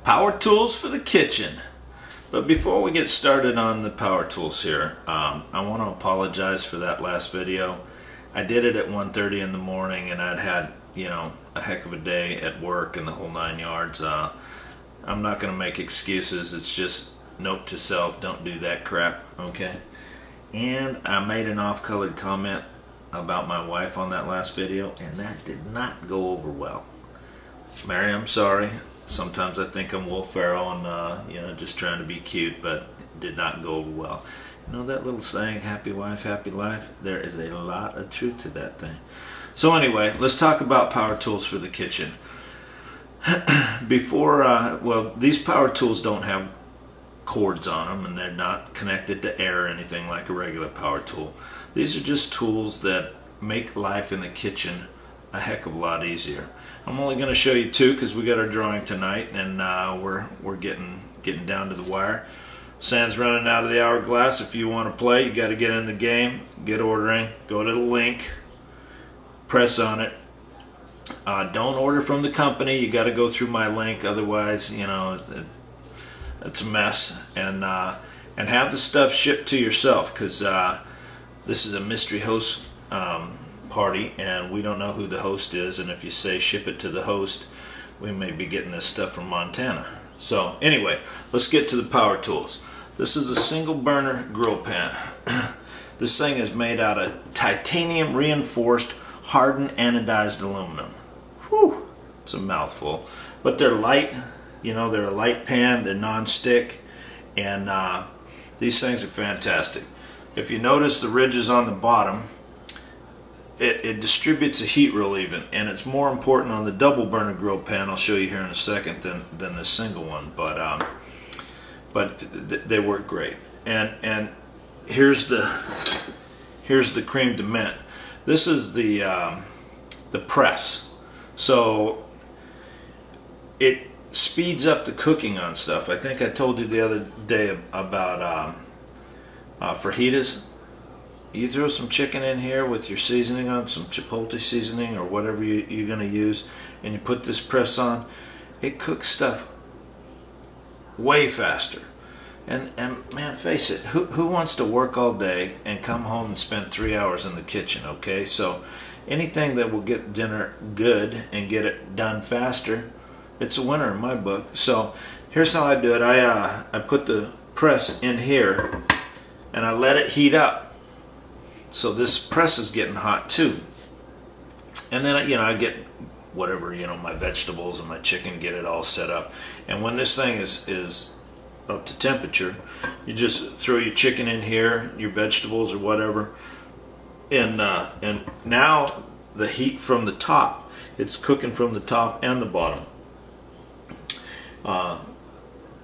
Power tools for the kitchen. But before we get started on the power tools here, I want to apologize for that last video. I did it at 1:30 in the morning and I'd had, a heck of a day at work and the whole 9 yards. I'm not going to make excuses. It's just note to self, don't do that crap, okay? And I made an off-colored comment about my wife on that last video, and that did not go over well. Mary, I'm sorry. Sometimes I think I'm Will Ferrell and, just trying to be cute, but it did not go over well. You know that little saying, happy wife, happy life? There is a lot of truth to that thing. So anyway, let's talk about power tools for the kitchen. These power tools don't have cords on them, and they're not connected to air or anything like a regular power tool. These are just tools that make life in the kitchen a heck of a lot easier. I'm only going to show you two because we got our drawing tonight, and we're getting down to the wire. Sand's running out of the hourglass. If you want to play, you got to get in the game, get ordering, go to the link, press on it. Don't order from the company. You got to go through my link, otherwise, it's a mess. And have the stuff shipped to yourself, because this is a mystery host party, and we don't know who the host is, and if you say ship it to the host, we may be getting this stuff from Montana. So anyway, let's get to the power tools. This is a single burner grill pan. This thing is made out of titanium reinforced hardened anodized aluminum. Whew, it's a mouthful, but they're light. They're a light pan, they're non-stick, and these things are fantastic. If you notice the ridges on the bottom, it distributes the heat real even, and it's more important on the double burner grill pan, I'll show you here in a second, than the single one, but they work great. And here's the creme de mint. This is the press, so it speeds up the cooking on stuff. I think I told you the other day about fajitas. You throw some chicken in here with your seasoning on, some chipotle seasoning or whatever you're going to use, and you put this press on, it cooks stuff way faster. And man, face it, who wants to work all day and come home and spend 3 hours in the kitchen, okay? So anything that will get dinner good and get it done faster, it's a winner in my book. So here's how I do it. I put the press in here and I let it heat up. So this press is getting hot too. And then I get whatever, my vegetables and my chicken, get it all set up. And when this thing is up to temperature, you just throw your chicken in here, your vegetables or whatever. And now the heat from the top, it's cooking from the top and the bottom.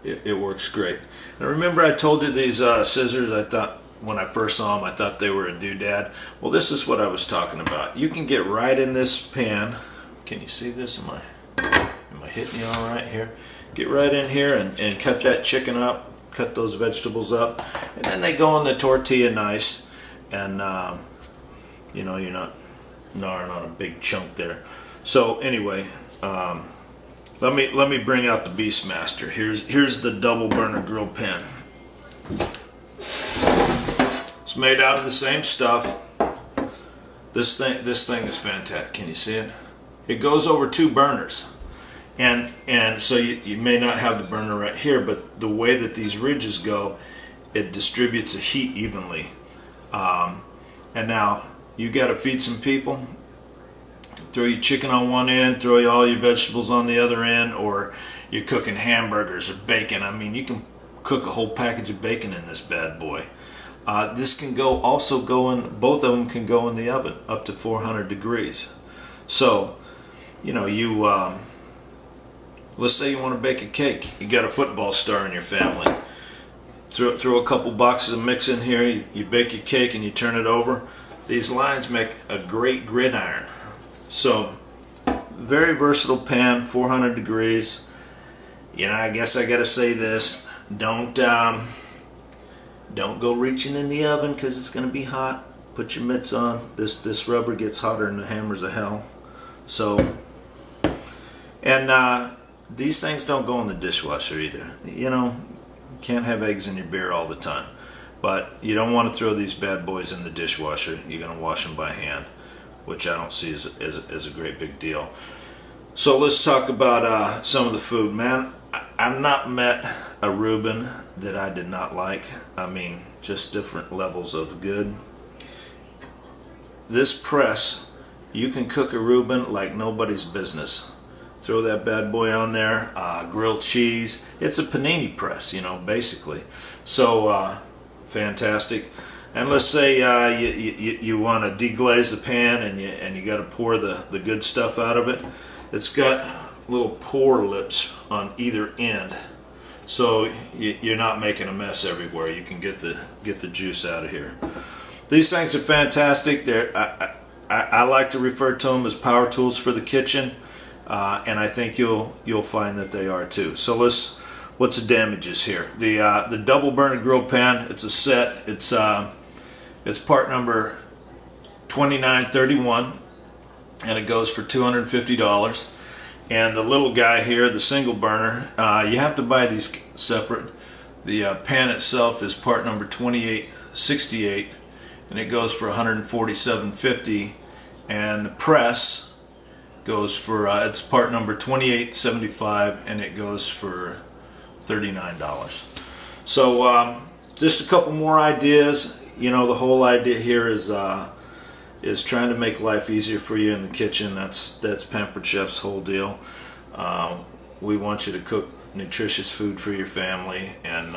It works great. Now remember I told you these scissors, I thought when I first saw them, I thought they were a doodad. Well, this is what I was talking about. You can get right in this pan. Can you see this? Am I hitting you all right here? Get right in here and cut that chicken up, cut those vegetables up, and then they go in the tortilla nice, and you're not gnawing on a big chunk there. So anyway, let me bring out the Beastmaster. Here's the double burner grill pan. It's made out of the same stuff. This thing is fantastic. Can you see it? It goes over 2 burners, and so you may not have the burner right here, but the way that these ridges go, it distributes the heat evenly. And now you got to feed some people. Throw your chicken on one end, throw all your vegetables on the other end, or you're cooking hamburgers or bacon. I mean, you can cook a whole package of bacon in this bad boy. This can also go in, both of them can go in the oven up to 400 degrees. So, let's say you want to bake a cake. You got a football star in your family. Throw a couple boxes of mix in here, you bake your cake and you turn it over. These lines make a great gridiron. So, very versatile pan, 400 degrees. I guess I got to say this. Don't go reaching in the oven because it's going to be hot. Put your mitts on. This rubber gets hotter than the hammers of hell. So, and these things don't go in the dishwasher either. You know, you can't have eggs in your beer all the time. But you don't want to throw these bad boys in the dishwasher. You're going to wash them by hand, which I don't see as a great big deal. So let's talk about some of the food. Man, I've not met a Reuben that I did not like. I mean, just different levels of good. This press, you can cook a Reuben like nobody's business. Throw that bad boy on there, grilled cheese. It's a panini press, you know, basically. So fantastic. And let's say you want to deglaze the pan and you got to pour the good stuff out of it. It's got little pour lips on either end, so you're not making a mess everywhere. You can get the juice out of here. These things are fantastic. I like to refer to them as power tools for the kitchen, and I think you'll find that they are too. So what's the damages here? The double burner grill pan. It's a set. It's part number 2931, and it goes for $250. And the little guy here, the single burner, you have to buy these separate. The pan itself is part number 2868, and it goes for $147.50. And the press goes for it's part number 2875, and it goes for $39. So just a couple more ideas. You know, the whole idea here is trying to make life easier for you in the kitchen. That's Pampered Chef's whole deal. We want you to cook nutritious food for your family and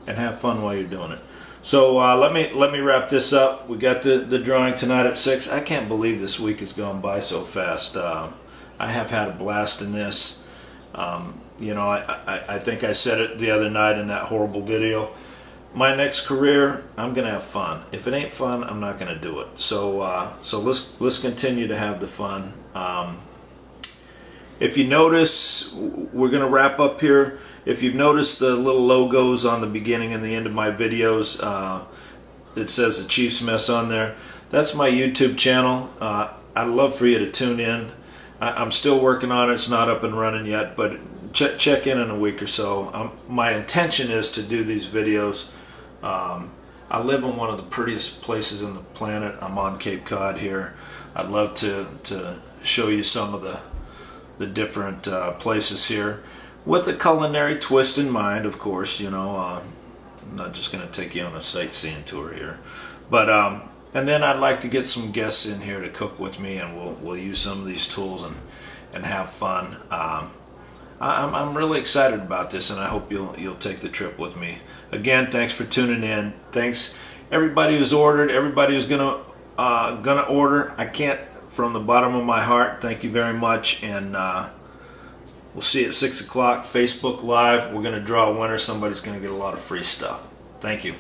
have fun while you're doing it. So let me wrap this up. We got the drawing tonight at 6. I can't believe this week has gone by so fast. I have had a blast in this. You know, I think I said it the other night in that horrible video. My next career, I'm gonna have fun. If it ain't fun, I'm not gonna do it. So let's continue to have the fun. If you notice, we're gonna wrap up here. If you've noticed the little logos on the beginning and the end of my videos, it says the Chief's Mess on there. That's my YouTube channel. I'd love for you to tune in. I'm still working on it. It's not up and running yet, but check in a week or so. My intention is to do these videos. I live in one of the prettiest places on the planet. I'm on Cape Cod here. I'd love to show you some of the different places here, with a culinary twist in mind, of course. You know, I'm not just going to take you on a sightseeing tour here, but and then I'd like to get some guests in here to cook with me, and we'll use some of these tools and have fun. I'm really excited about this, and I hope you'll take the trip with me. Again, thanks for tuning in. Thanks everybody who's ordered, everybody who's gonna order. I can't, from the bottom of my heart, thank you very much, and we'll see you at 6 o'clock, Facebook Live. We're gonna draw a winner. Somebody's gonna get a lot of free stuff. Thank you.